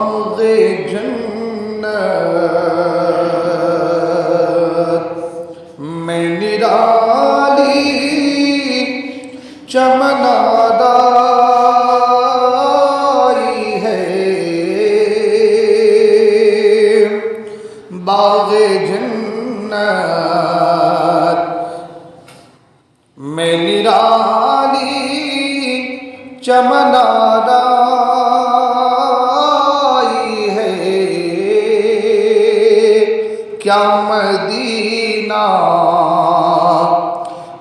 باغ جنت میں نرالی چمن آرائی ہے، باغ جنت میں نرالی چمن آرائی ہے، کیا مدینہ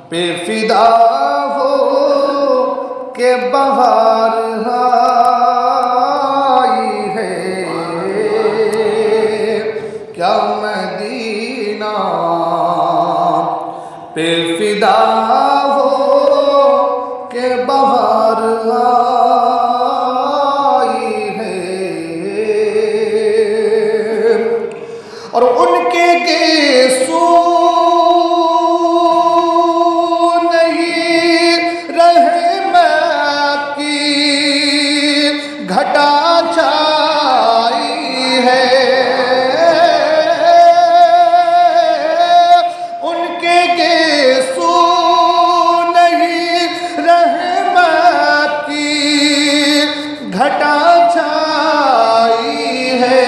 پہ فدا ہو کہ بہار آئی ہے، کیا مدینہ پہ فدا ہو کہ بہار آئی ہے، اور ان کے گیسو نہیں رحمت کی گھٹا چھائی ہے، ان کے گیسو نہیں رحمت کی گھٹا چھائی ہے،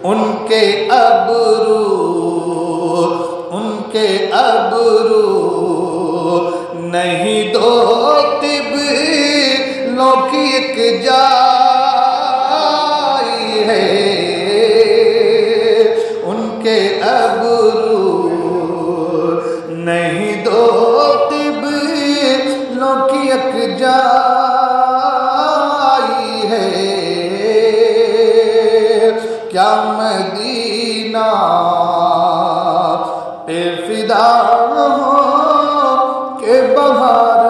ان کے ابرو نہیں دو طبلوں کی ایک جائی ہے، ان کے ابرو نہیں دو طبلوں کی ایک جائی ہے، کیا مدینہ پہ فدا ہو کہ بہار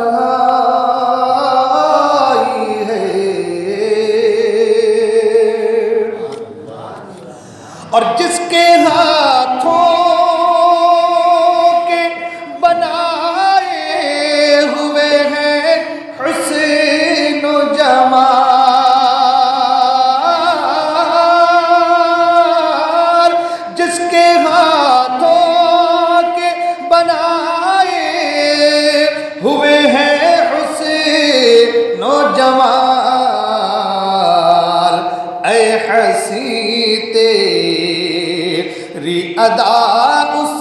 آئی ہے، اور جس کے ہاتھوں کے بنائے ہوئے ہیں حسن و جمال، جس کے ہاتھوں کے بنائے ہوئے ہیں حسن و جمال، اے حسین تیری ادا اس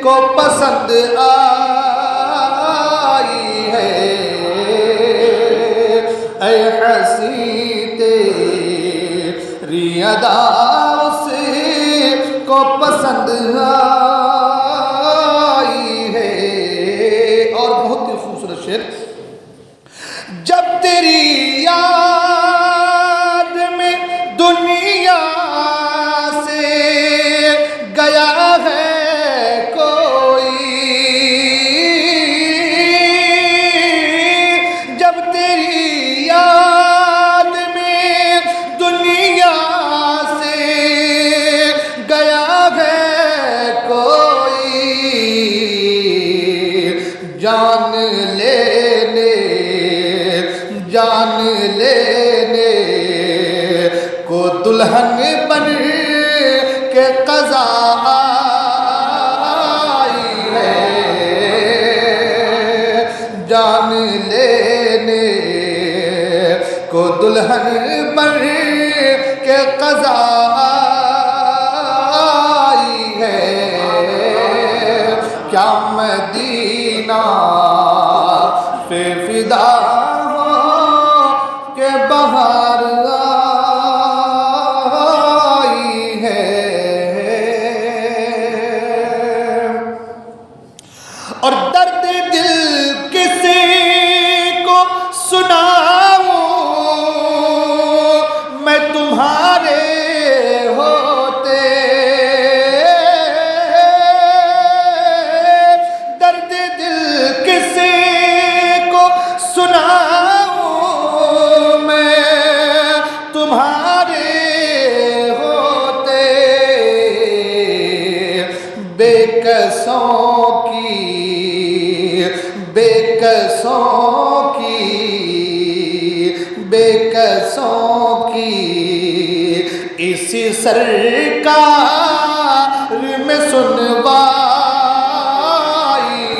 کو پسند آئی ہے، اے حسین تیری ادا اس کو پسند آئی ہے، اور بہت ہی خوبصورت شعر، جب تیری یاد میں دنیا سے گیا ہے کوئی، جب تیری یاد میں دنیا سے گیا ہے کوئی، جان لینے کو دلہن بن کے قضا آئی ہے، جان لینے کو دلہن بن کے قضا آئی ہے، کیا مدینہ پہ فدا کہ بہار آئی ہے، اور درد دل کسی کو سناؤں میں تمہارے ہوتے، درد دل کسی کو سناؤں کی اسی سرکار میں سنوائی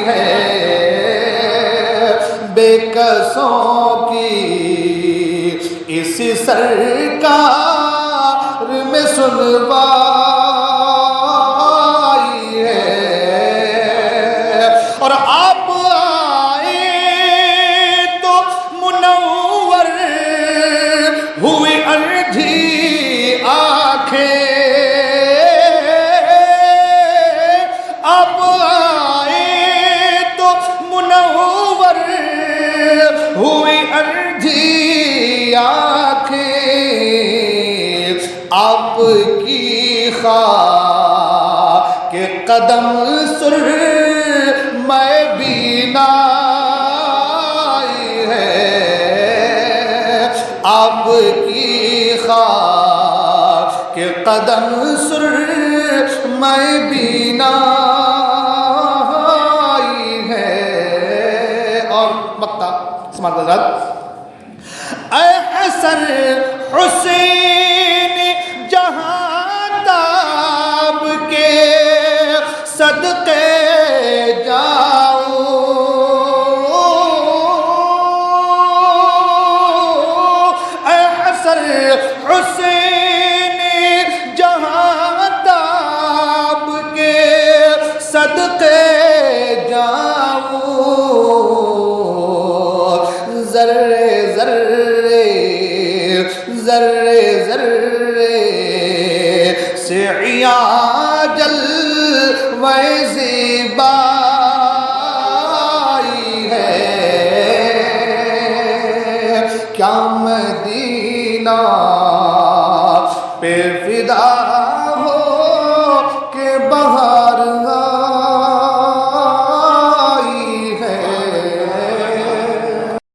ہے، بے کسوں کی اسی سرکار میں سنوائی ہے، اور آپ آئے تو منور ہوئی انجھی آنکھیں، آپ آئے تو منور ہوئی انجھی آنکھیں، آپ کی خاک کے قدم سرمۂ بینائی ہے، آپ کی خاک کے قدم سرمۂ بینائی ہے۔ اور مقطع سماعت حضرات، اے حسن حسین جہاں تاب کے صدقے جاؤ، اے حسن حسین جہاں تاب کے صدقے جاؤ، ذرے ذرے ذرے ذرے سے عیاں جلوہ زیبائی ہے، کیا مدینہ پہ فدا